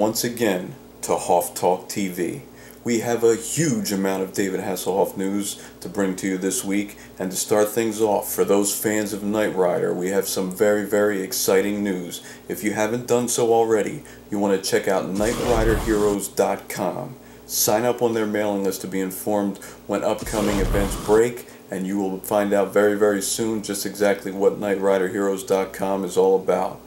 once again to Hoff Talk TV. We have a huge amount of David Hasselhoff news to bring to you this week, and to start things off, for those fans of Knight Rider, we have some very exciting news. If you haven't done so already, you want to check out KnightRiderHeroes.com. Sign up on their mailing list to be informed when upcoming events break, and you will find out very soon just exactly what KnightRiderHeroes.com is all about.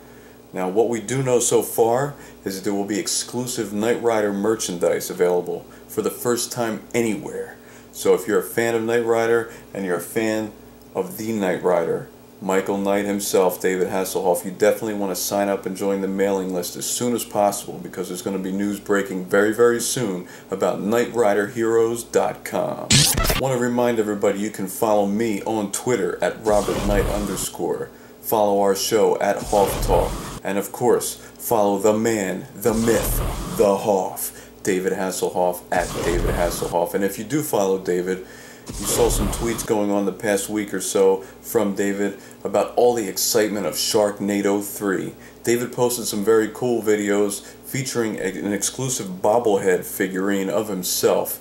Now, what we do know so far is that there will be exclusive Knight Rider merchandise available for the first time anywhere. So if you're a fan of Knight Rider and you're a fan of the Knight Rider, Michael Knight himself, David Hasselhoff, you definitely want to sign up and join the mailing list as soon as possible, because there's going to be news breaking very soon about KnightRiderHeroes.com. I want to remind everybody you can follow me on Twitter at @RobertKnight_. Follow our show at Hoff Talk. And of course, follow the man, the myth, the Hoff, David Hasselhoff at David Hasselhoff. And if you do follow David, you saw some tweets going on the past week or so from David about all the excitement of Sharknado 3. David posted some very cool videos featuring an exclusive bobblehead figurine of himself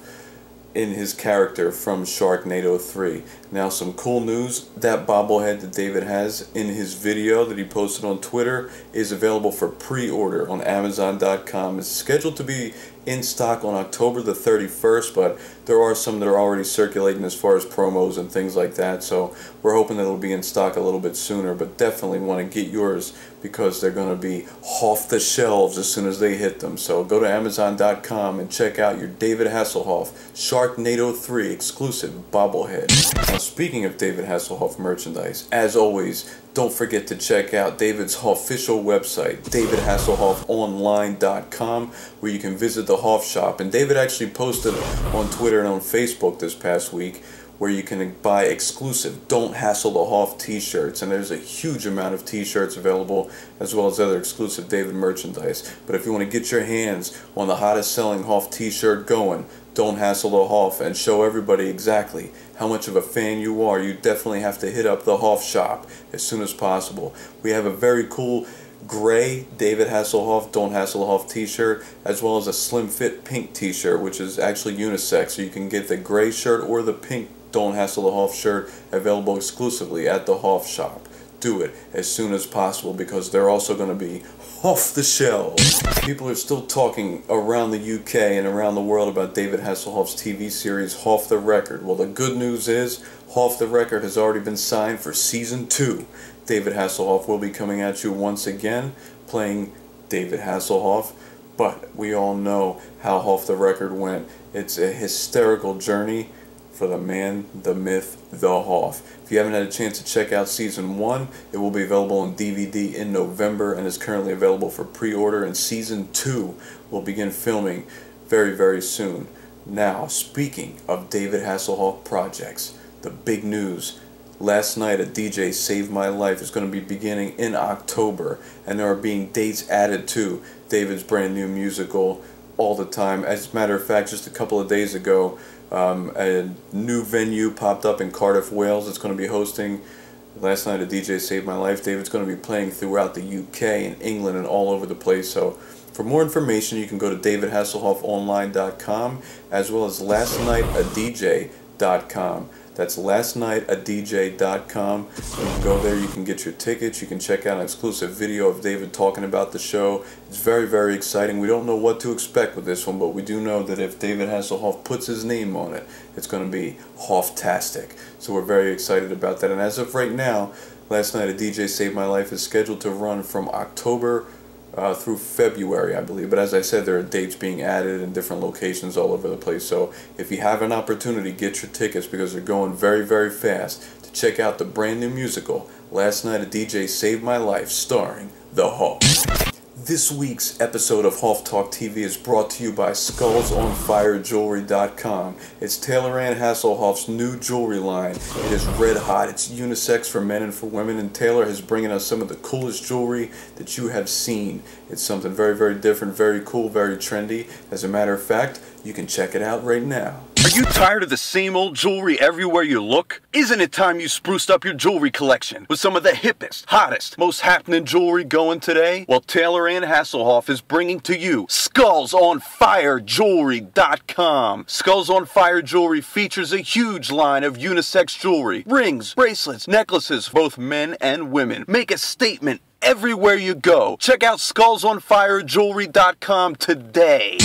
in his character from Sharknado 3. Now, some cool news: that bobblehead that David has in his video that he posted on Twitter is available for pre-order on Amazon.com. It's scheduled to be in stock on October the 31st, but there are some that are already circulating as far as promos and things like that, so we're hoping that it'll be in stock a little bit sooner, but definitely want to get yours because they're going to be off the shelves as soon as they hit them. So go to Amazon.com and check out your David Hasselhoff Sharknado 3 exclusive bobblehead. Now, speaking of David Hasselhoff merchandise, as always, don't forget to check out David's official website, DavidHasselhoffOnline.com, where you can visit the Hoff shop. And David actually posted on Twitter and on Facebook this past week where you can buy exclusive Don't Hassle the Hoff t-shirts, and there's a huge amount of t-shirts available, as well as other exclusive David merchandise. But if you want to get your hands on the hottest selling Hoff t-shirt going, Don't Hassle the Hoff, and show everybody exactly how much of a fan you are, you definitely have to hit up the Hoff shop as soon as possible. We have a very cool gray David Hasselhoff Don't Hassle the Hoff t-shirt, as well as a slim fit pink t-shirt, which is actually unisex, so you can get the gray shirt or the pink Don't Hassle the Hoff shirt available exclusively at the Hoff shop. Do it as soon as possible, because they're also going to be off the shelves. People are still talking around the UK and around the world about David Hasselhoff's TV series Hoff the Record. Well, the good news is Hoff the Record has already been signed for Season 2. David Hasselhoff will be coming at you once again, playing David Hasselhoff, but we all know how Hoff the Record went. It's a hysterical journey for the man, the myth, the Hoff. If you haven't had a chance to check out Season 1, it will be available on DVD in November and is currently available for pre-order, and Season 2 will begin filming very soon. Now, speaking of David Hasselhoff projects, the big news: last night a DJ Saved My Life is going to be beginning in October, and there are being dates added to David's brand new musical all the time. As a matter of fact, just a couple of days ago, a new venue popped up in Cardiff, Wales. It's going to be hosting last night a DJ Saved My Life. David's going to be playing throughout the UK and England and all over the place. So for more information, you can go to DavidHasselhoffOnline.com, as well as LastNightADJ.com. That's LastNightADJ.com. You can go there, you can get your tickets, you can check out an exclusive video of David talking about the show. It's very exciting. We don't know what to expect with this one, but we do know that if David Hasselhoff puts his name on it, it's going to be Hoff-tastic. So we're very excited about that. And as of right now, Last Night a DJ Saved My Life is scheduled to run from October through February, I believe. But as I said, there are dates being added in different locations all over the place. So if you have an opportunity, get your tickets, because they're going very fast, to check out the brand new musical Last Night a DJ Saved My Life, starring the Hoff. This week's episode of Hoff Talk TV is brought to you by SkullsOnFireJewelry.com. It's Taylor Ann Hasselhoff's new jewelry line. It is red hot, it's unisex for men and for women, and Taylor has bringing us some of the coolest jewelry that you have seen. It's something very different, very cool, very trendy. As a matter of fact, you can check it out right now. Are you tired of the same old jewelry everywhere you look? Isn't it time you spruced up your jewelry collection with some of the hippest, hottest, most happening jewelry going today? Well, Taylor Ann Hasselhoff is bringing to you SkullsOnFireJewelry.com. Skulls on Fire Jewelry features a huge line of unisex jewelry, rings, bracelets, necklaces, both men and women. Make a statement everywhere you go. Check out SkullsOnFireJewelry.com today.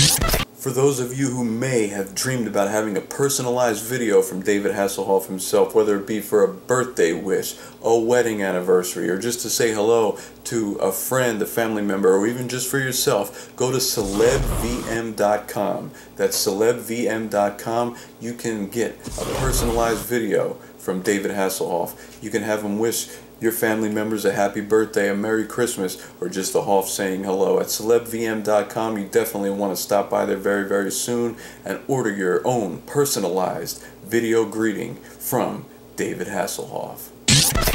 For those of you who may have dreamed about having a personalized video from David Hasselhoff himself, whether it be for a birthday wish, a wedding anniversary, or just to say hello to a friend, a family member, or even just for yourself, go to celebvm.com. That's celebvm.com. You can get a personalized video from David Hasselhoff. You can have him wish your family members a happy birthday, a Merry Christmas, or just a Hoff saying hello. At celebvm.com, you definitely want to stop by there very, very soon and order your own personalized video greeting from David Hasselhoff.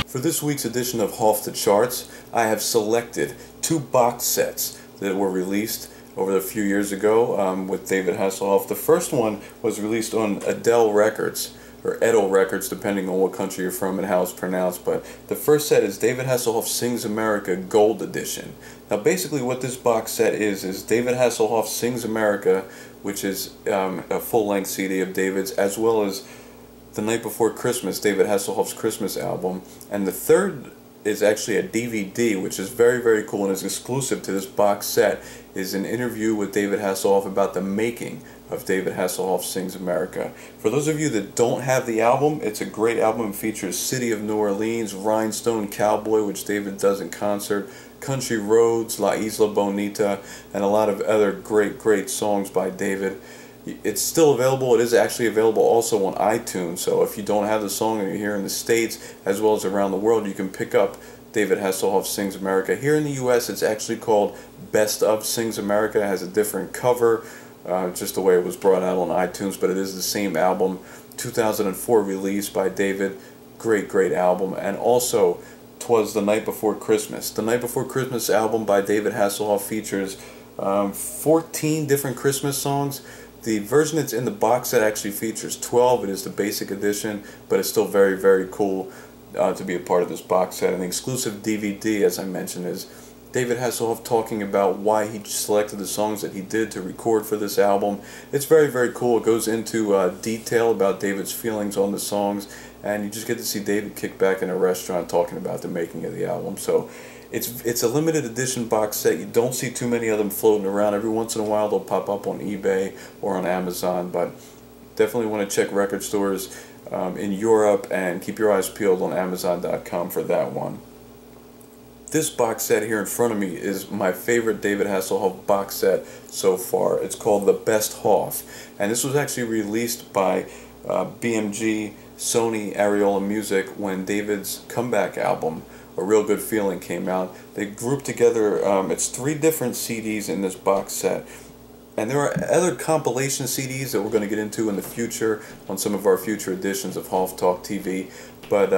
For this week's edition of Hoff the Charts, I have selected 2 box sets that were released over a few years ago with David Hasselhoff. The first one was released on Adele Records, or Edel Records, depending on what country you're from and how it's pronounced. But the first set is David Hasselhoff Sings America Gold Edition. Now basically what this box set is David Hasselhoff Sings America, which is a full-length CD of David's, as well as The Night Before Christmas, David Hasselhoff's Christmas album. And the third is actually a DVD, which is very, very cool and is exclusive to this box set, is an interview with David Hasselhoff about the making of David Hasselhoff Sings America. For those of you that don't have the album, it's a great album. It features City of New Orleans, Rhinestone Cowboy, which David does in concert, Country Roads, La Isla Bonita, and a lot of other great, great songs by David. It's still available. It is actually available also on iTunes, so if you don't have the song and you're here in the States as well as around the world, you can pick up David Hasselhoff Sings America. Here in the US, it's actually called Best of Sings America. It has a different cover, just the way it was brought out on iTunes, but it is the same album. 2004 release by David. Great, great album. And also, 'Twas the Night Before Christmas. The Night Before Christmas album by David Hasselhoff features 14 different Christmas songs. The version that's in the box set actually features 12. It is the basic edition, but it's still very, very cool to be a part of this box set. And the exclusive DVD, as I mentioned, is David Hasselhoff talking about why he selected the songs that he did to record for this album. It's very, very cool. It goes into detail about David's feelings on the songs, and you just get to see David kick back in a restaurant talking about the making of the album. So it's a limited edition box set. You don't see too many of them floating around. Every once in a while they'll pop up on eBay or on Amazon, but definitely want to check record stores in Europe and keep your eyes peeled on Amazon.com for that one. This box set here in front of me is my favorite David Hasselhoff box set so far. It's called The Best Hoff, and this was actually released by BMG, Sony, Ariola Music when David's comeback album, A Real Good Feeling, came out. They grouped together, it's 3 different CDs in this box set. And there are other compilation CDs that we're going to get into in the future on some of our future editions of Hoff Talk TV. But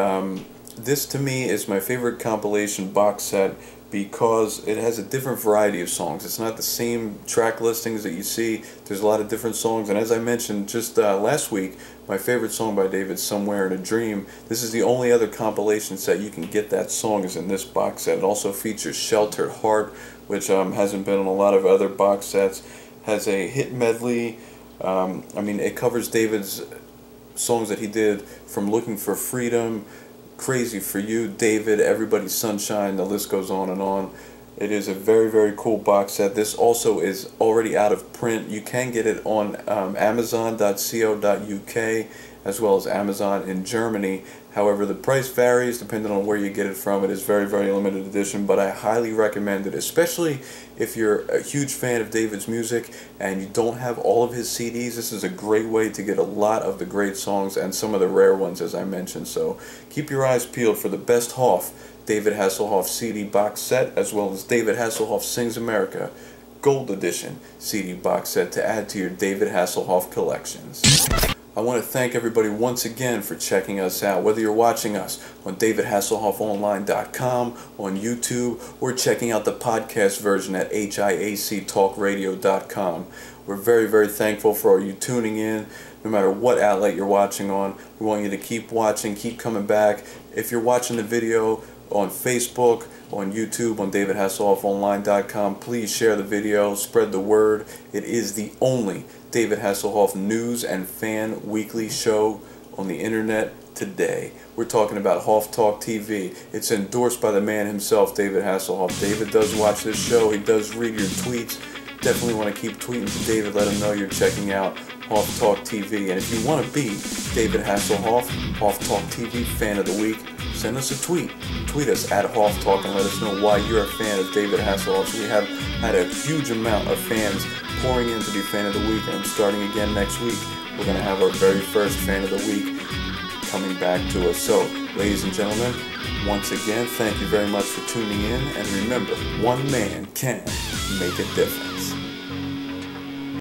this to me is my favorite compilation box set because it has a different variety of songs. It's not the same track listings that you see. There's a lot of different songs. And as I mentioned just last week, my favorite song by David, Somewhere in a Dream. This is the only other compilation set you can get that song is in this box set. It also features Sheltered Heart, which hasn't been on a lot of other box sets. Has a hit medley. I mean, it covers David's songs that he did from Looking for Freedom, Crazy for You, David, Everybody's Sunshine, the list goes on and on. It is a very, very cool box set. This also is already out of print. You can get it on Amazon.co.uk as well as Amazon in Germany. However, the price varies depending on where you get it from. It is very, very limited edition, but I highly recommend it, especially if you're a huge fan of David's music and you don't have all of his CDs. This is a great way to get a lot of the great songs and some of the rare ones, as I mentioned. So keep your eyes peeled for the Best Hoff David Hasselhoff CD box set, as well as David Hasselhoff Sings America Gold Edition CD box set to add to your David Hasselhoff collections. I want to thank everybody once again for checking us out, whether you're watching us on DavidHasselhoffOnline.com, on YouTube, or checking out the podcast version at HIACTalkradio.com. We're very, very thankful for you tuning in. No matter what outlet you're watching on, we want you to keep watching, keep coming back. If you're watching the video on Facebook, on YouTube, on DavidHasselhoffOnline.com, please share the video, spread the word. It is the only David Hasselhoff news and fan weekly show on the internet today. We're talking about Hoff Talk TV. It's endorsed by the man himself, David Hasselhoff. David does watch this show. He does read your tweets. Definitely want to keep tweeting to David. Let him know you're checking out Hoff Talk TV. And if you want to be David Hasselhoff, Hoff Talk TV Fan of the Week, send us a tweet. Tweet us at Hoff Talk and let us know why you're a fan of David Hasselhoff. So we have had a huge amount of fans pouring in to be Fan of the Week, and I'm starting again next week. We're going to have our very first Fan of the Week coming back to us. So, ladies and gentlemen, once again, thank you very much for tuning in, and remember, one man can make a difference.